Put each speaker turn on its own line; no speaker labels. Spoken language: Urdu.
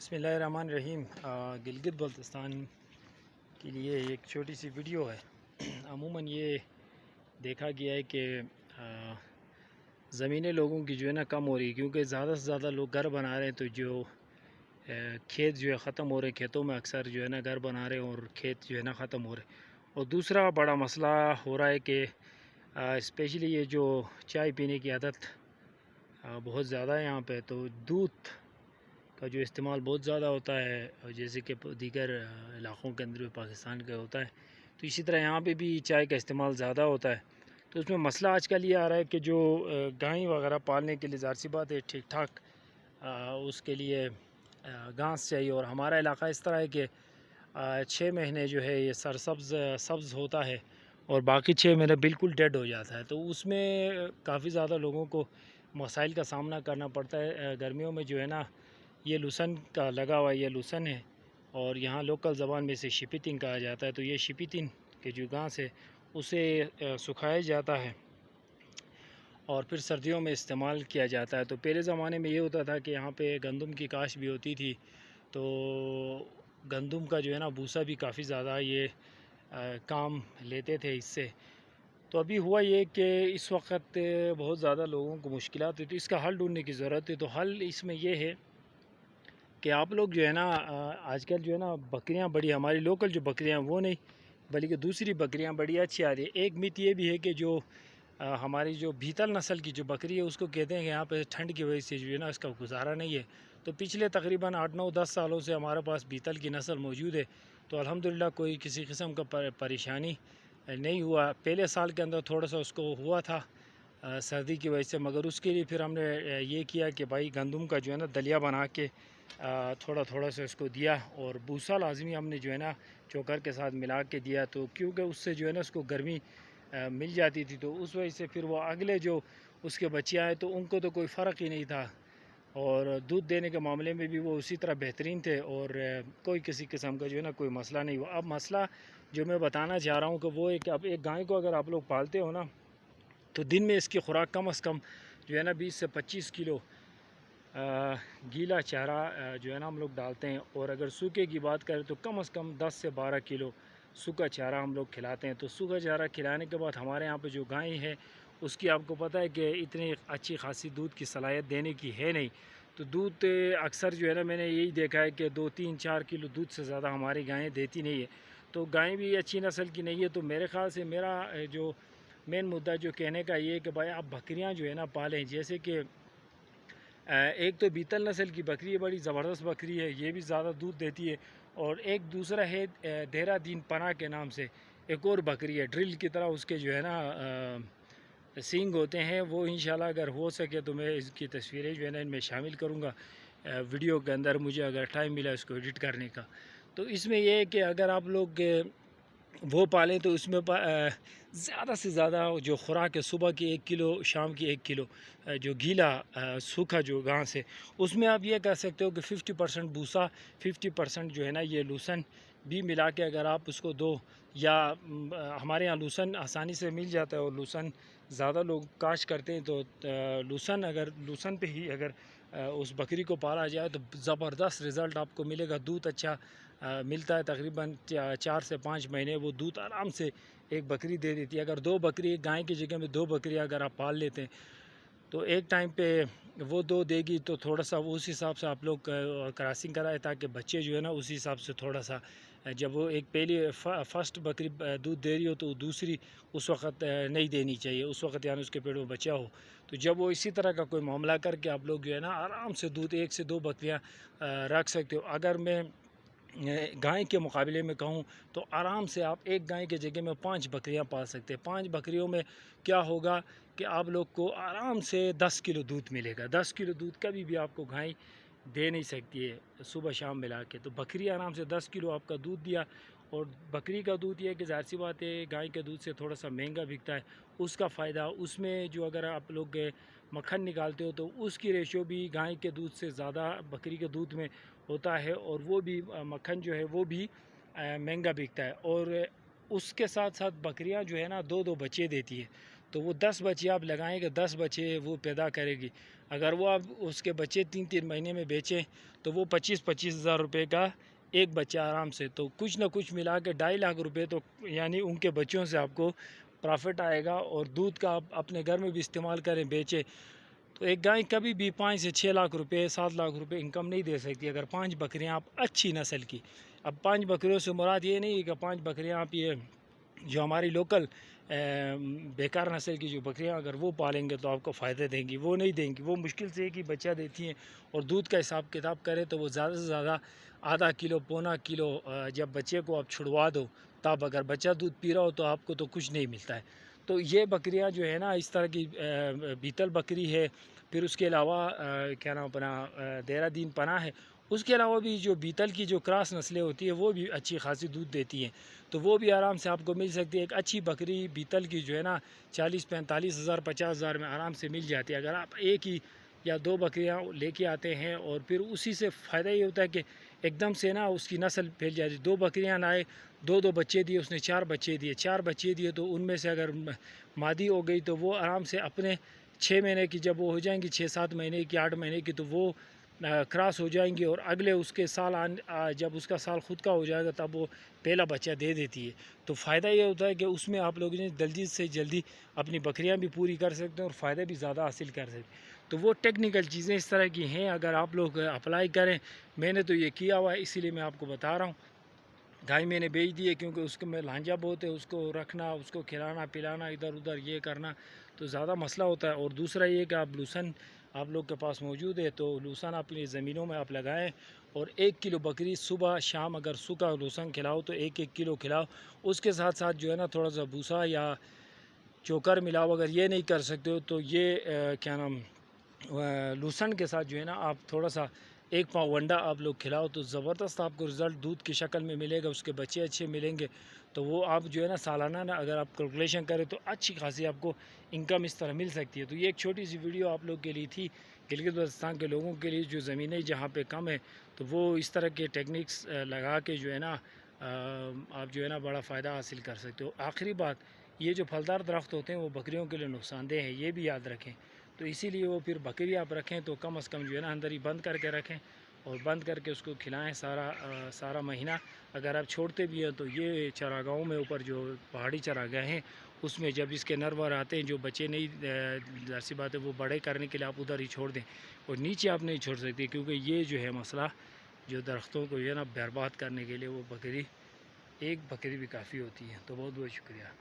بسم اللہ الرحمن الرحیم۔ گلگت بلتستان کے لیے ایک چھوٹی سی ویڈیو ہے۔ عموماً یہ دیکھا گیا ہے کہ زمینیں لوگوں کی جو ہے نا کم ہو رہی ہے، کیونکہ زیادہ سے زیادہ لوگ گھر بنا رہے ہیں، تو جو کھیت جو ہے ختم ہو رہے ہیں، کھیتوں میں اکثر جو ہے نا گھر بنا رہے ہیں اور کھیت جو ہے نا ختم ہو رہے ہیں۔ اور دوسرا بڑا مسئلہ ہو رہا ہے کہ اسپیشلی یہ جو چائے پینے کی عادت بہت زیادہ ہے یہاں پہ، تو دودھ کا جو استعمال بہت زیادہ ہوتا ہے، جیسے کہ دیگر علاقوں کے اندر پاکستان کا ہوتا ہے، تو اسی طرح یہاں پہ بھی چائے کا استعمال زیادہ ہوتا ہے۔ تو اس میں مسئلہ آج کل یہ آ رہا ہے کہ جو گائیں وغیرہ پالنے کے لیے ظاہر سی بات ہے ٹھیک ٹھاک اس کے لیے گھاس چاہیے، اور ہمارا علاقہ اس طرح ہے کہ 6 مہینے جو ہے یہ سبز ہوتا ہے اور باقی 6 مہینے بالکل ڈیڈ ہو جاتا ہے، تو اس میں کافی زیادہ لوگوں کو مسائل کا سامنا کرنا پڑتا ہے۔ گرمیوں میں جو ہے نا یہ لوسن کا لگا ہوا یہ لوسن ہے، اور یہاں لوکل زبان میں سے شپیتنگ کہا جاتا ہے، تو یہ شپیتنگ کے جو گھاس ہے اسے سکھایا جاتا ہے اور پھر سردیوں میں استعمال کیا جاتا ہے۔ تو پہلے زمانے میں یہ ہوتا تھا کہ یہاں پہ گندم کی کاشت بھی ہوتی تھی، تو گندم کا جو ہے نا بھوسا بھی کافی زیادہ یہ کام لیتے تھے اس سے۔ تو ابھی ہوا یہ کہ اس وقت بہت زیادہ لوگوں کو مشکلات ہوئی، تو اس کا حل ڈھونڈنے کی ضرورت ہے۔ تو حل اس میں یہ ہے کہ آپ لوگ جو ہے نا آج کل جو ہے نا بکریاں بڑی ہماری لوکل جو بکریاں وہ نہیں بلکہ دوسری بکریاں بڑی اچھی آ رہی ہے۔ ایک میت یہ بھی ہے کہ جو ہماری جو بیتل نسل کی جو بکری ہے اس کو کہتے ہیں کہ یہاں پہ ٹھنڈ کی وجہ سے جو ہے نا اس کا گزارا نہیں ہے، تو پچھلے تقریباً 8 9 10 سالوں سے ہمارے پاس بیتل کی نسل موجود ہے، تو الحمدللہ کوئی کسی قسم کا پریشانی نہیں ہوا۔ پہلے سال کے اندر تھوڑا سا اس کو ہوا تھا سردی کی وجہ سے، مگر اس کے لیے پھر ہم نے یہ کیا کہ بھائی گندم کا جو ہے نا دلیا بنا کے تھوڑا تھوڑا سا اس کو دیا، اور بھوسا لازمی ہم نے جو ہے نا چوکر کے ساتھ ملا کے دیا، تو کیونکہ اس سے جو ہے نا اس کو گرمی مل جاتی تھی، تو اس وجہ سے پھر وہ اگلے جو اس کے بچے آئے تو ان کو تو کوئی فرق ہی نہیں تھا، اور دودھ دینے کے معاملے میں بھی وہ اسی طرح بہترین تھے، اور کوئی کسی قسم کا جو ہے نا کوئی مسئلہ نہیں ہوا۔ اب مسئلہ جو میں بتانا چاہ رہا ہوں کہ وہ ہے کہ اب ایک گائے کو اگر آپ لوگ پالتے ہو نا، تو دن میں اس کی خوراک کم از کم جو ہے نا 20 سے 25 کلو گیلا چارہ جو ہے نا ہم لوگ ڈالتے ہیں، اور اگر سوکھے کی بات کریں تو کم از کم 10 سے 12 کلو سوکھا چارہ ہم لوگ کھلاتے ہیں۔ تو سوکھا چارہ کھلانے کے بعد ہمارے یہاں پہ جو گائیں ہے اس کی آپ کو پتہ ہے کہ اتنی اچھی خاصی دودھ کی صلاحیت دینے کی ہے نہیں، تو دودھ اکثر جو ہے نا میں نے یہی دیکھا ہے کہ 2 3 4 کلو دودھ سے زیادہ ہماری گائیں دیتی نہیں ہے، تو گائیں بھی اچھی نسل کی نہیں ہے۔ تو میرے خیال سے میرا جو مین مدعا جو کہنے کا یہ ہے کہ بھائی آپ بکریاں جو ہے نا پالیں، جیسے کہ ایک تو بیتل نسل کی بکری ہے، بڑی زبردست بکری ہے، یہ بھی زیادہ دودھ دیتی ہے، اور ایک دوسرا ہے دہرہ دین پناہ کے نام سے ایک اور بکری ہے، ڈرل کی طرح اس کے جو ہے نا سینگ ہوتے ہیں، وہ انشاءاللہ اگر ہو سکے تو میں اس کی تصویریں جو ہے نا ان میں شامل کروں گا ویڈیو کے اندر، مجھے اگر ٹائم ملا اس کو ایڈٹ کرنے کا۔ تو اس میں یہ ہے کہ اگر آپ لوگ وہ پالیں تو اس میں زیادہ سے زیادہ جو خوراک ہے صبح کی 1 کلو، شام کی 1 کلو جو گیلا سوکھا جو گھاس ہے اس میں آپ یہ کہہ سکتے ہو کہ 50% بھوسا، 50% جو ہے نا یہ لوسن بھی ملا کے اگر آپ اس کو دو، یا ہمارے ہاں لوسن آسانی سے مل جاتا ہے اور لوسن زیادہ لوگ کاشت کرتے ہیں، تو لوسن پہ ہی اگر اس بکری کو پالا جائے تو زبردست رزلٹ آپ کو ملے گا، دودھ اچھا ملتا ہے، تقریباً 4 سے 5 مہینے وہ دودھ آرام سے ایک بکری دے دیتی ہے۔ اگر 2 بکری ایک گائے کی جگہ میں 2 بکریاں اگر آپ پال لیتے ہیں تو ایک ٹائم پہ وہ 2 دے گی، تو تھوڑا سا وہ اس حساب سے آپ لوگ کراسنگ کرائے تاکہ بچے جو ہے نا اسی حساب سے تھوڑا سا، جب وہ ایک پہلی فرسٹ بکری دودھ دے رہی ہو تو دوسری اس وقت نہیں دینی چاہیے، اس وقت یعنی اس کے پیٹ میں بچہ ہو، تو جب وہ اسی طرح کا کوئی معاملہ کر کے آپ لوگ جو ہے نا آرام سے دودھ 1 سے 2 بکریاں رکھ سکتے ہو۔ اگر میں گائے کے مقابلے میں کہوں تو آرام سے آپ ایک گائے کے جگہ میں 5 بکریاں پال سکتے ہیں۔ 5 بکریوں میں کیا ہوگا کہ آپ لوگ کو آرام سے 10 کلو دودھ ملے گا۔ 10 کلو دودھ کبھی بھی آپ کو گائے دے نہیں سکتی ہے صبح شام ملا کے، تو بکری آرام سے 10 کلو آپ کا دودھ دیا، اور بکری کا دودھ یہ ہے کہ ظاہر سی بات ہے گائے کے دودھ سے تھوڑا سا مہنگا بکتا ہے، اس کا فائدہ اس میں جو اگر آپ لوگ مکھن نکالتے ہو تو اس کی ریشو بھی گائے کے دودھ سے زیادہ بکری کے دودھ میں ہوتا ہے، اور وہ بھی مکھن جو ہے وہ بھی مہنگا بکتا ہے، اور اس کے ساتھ ساتھ بکریاں جو ہے نا 2 2 بچے دیتی ہے، تو وہ 10 بچے آپ لگائیں گے، 10 بچے وہ پیدا کرے گی۔ اگر وہ آپ اس کے بچے 3 مہینے میں بیچیں تو وہ 25 ہزار روپے کا ایک بچہ آرام سے، تو کچھ نہ کچھ ملا کے 2.5 لاکھ روپے تو یعنی ان کے بچوں سے آپ کو پرافٹ آئے گا۔ اور دودھ کا آپ اپنے گھر میں بھی استعمال کریں، بیچیں، تو ایک گائے کبھی بھی 5 سے 6 لاکھ روپے 7 لاکھ روپے انکم نہیں دے سکتی اگر 5 بکریاں آپ اچھی نسل کی۔ اب 5 بکریوں سے مراد یہ نہیں ہے کہ 5 بکریاں آپ یہ جو ہماری لوکل بیکار نسل کی جو بکریاں اگر وہ پالیں گے تو آپ کو فائدہ دیں گی، وہ نہیں دیں گی، وہ مشکل سے ایک ہی بچہ دیتی ہیں۔ اور دودھ کا حساب کتاب کریں تو وہ زیادہ سے زیادہ ½ کلو پونا کلو جب بچے کو آپ چھڑوا دو تب اگر بچہ دودھ پی رہا ہو تو آپ کو تو کچھ نہیں ملتا ہے۔ تو یہ بکریاں جو ہے نا اس طرح کی بیتل بکری ہے، پھر اس کے علاوہ کیا نام اپنا دیرہ دین پناہ ہے، اس کے علاوہ بھی جو بیتل کی جو کراس نسلیں ہوتی ہیں وہ بھی اچھی خاصی دودھ دیتی ہیں، تو وہ بھی آرام سے آپ کو مل سکتی ہے۔ ایک اچھی بکری بیتل کی جو ہے نا 40-45 ہزار 50 ہزار میں آرام سے مل جاتی ہے اگر آپ ایک ہی یا 2 بکریاں لے کے آتے ہیں، اور پھر اسی سے فائدہ یہ ہوتا ہے کہ ایک دم سے نا اس کی نسل پھیل جاتی ہے۔ 2 بکریاں لائے، 2 بچے دیے، اس نے 4 بچے دیے، 4 بچے دیے تو ان میں سے اگر مادی ہو گئی تو وہ آرام سے اپنے 6 مہینے کی جب وہ ہو جائیں گی، 6-7 مہینے کی 8 مہینے کی، تو وہ کراس ہو جائیں گی، اور اگلے اس کے سال جب اس کا سال خود کا ہو جائے گا تب وہ پہلا بچہ دے دیتی ہے۔ تو فائدہ یہ ہوتا ہے کہ اس میں آپ لوگ جلدی سے جلدی اپنی بکریاں بھی پوری کر سکتے ہیں اور فائدہ بھی زیادہ حاصل کر سکتے ہیں۔ تو وہ ٹیکنیکل چیزیں اس طرح کی ہیں، اگر آپ لوگ اپلائی کریں، میں نے تو یہ کیا ہوا ہے اسی لیے میں آپ کو بتا رہا ہوں۔ گائے میں نے بیچ دی ہے کیونکہ اس میں لانجا بہت ہے، اس کو رکھنا، اس کو کھلانا پلانا، ادھر ادھر یہ کرنا تو زیادہ مسئلہ ہوتا ہے۔ اور دوسرا یہ کہ آپ لوسن آپ لوگ کے پاس موجود ہے تو لوسن اپنی زمینوں میں آپ لگائیں، اور 1 کلو بکری صبح شام اگر سوکھا لوسن کھلاؤ تو 1 کلو کھلاؤ، اس کے ساتھ ساتھ جو ہے نا تھوڑا سا بھوسا یا چوکر ملاؤ۔ اگر یہ نہیں کر سکتے ہو تو یہ کیا نام لوسن کے ساتھ جو ہے نا آپ تھوڑا سا 1 پاؤ ونڈا آپ لوگ کھلاؤ تو زبردست آپ کو رزلٹ دودھ کی شکل میں ملے گا، اس کے بچے اچھے ملیں گے۔ تو وہ آپ جو ہے نا سالانہ نا اگر آپ کیلکولیشن کریں تو اچھی خاصی آپ کو انکم اس طرح مل سکتی ہے۔ تو یہ ایک چھوٹی سی ویڈیو آپ لوگ کے لیے تھی، گلگت بلتستان کے لوگوں کے لیے جو زمینیں جہاں پہ کم ہے تو وہ اس طرح کے ٹیکنیکس لگا کے جو ہے نا آپ جو ہے نا بڑا فائدہ حاصل کر سکتے ہو۔ آخری بات، یہ جو پھلدار درخت ہوتے ہیں وہ بکریوں کے لیے نقصان دہ ہیں، یہ بھی یاد رکھیں۔ تو اسی لیے وہ پھر بکری آپ رکھیں تو کم از کم جو ہے نا اندر ہی بند کر کے رکھیں، اور بند کر کے اس کو کھلائیں سارا مہینہ۔ اگر آپ چھوڑتے بھی ہیں تو یہ چراگاہوں میں اوپر جو پہاڑی چراگاہ ہیں اس میں جب اس کے نر ور آتے ہیں جو بچے نہیں، ظاہر سی بات ہے وہ بڑے کرنے کے لیے آپ ادھر ہی چھوڑ دیں، اور نیچے آپ نہیں چھوڑ سکتے کیونکہ یہ جو ہے مسئلہ جو درختوں کو جو ہے نا برباد کرنے کے لیے وہ بکری، ایک بکری بھی کافی ہوتی ہے۔ تو بہت بہت شکریہ۔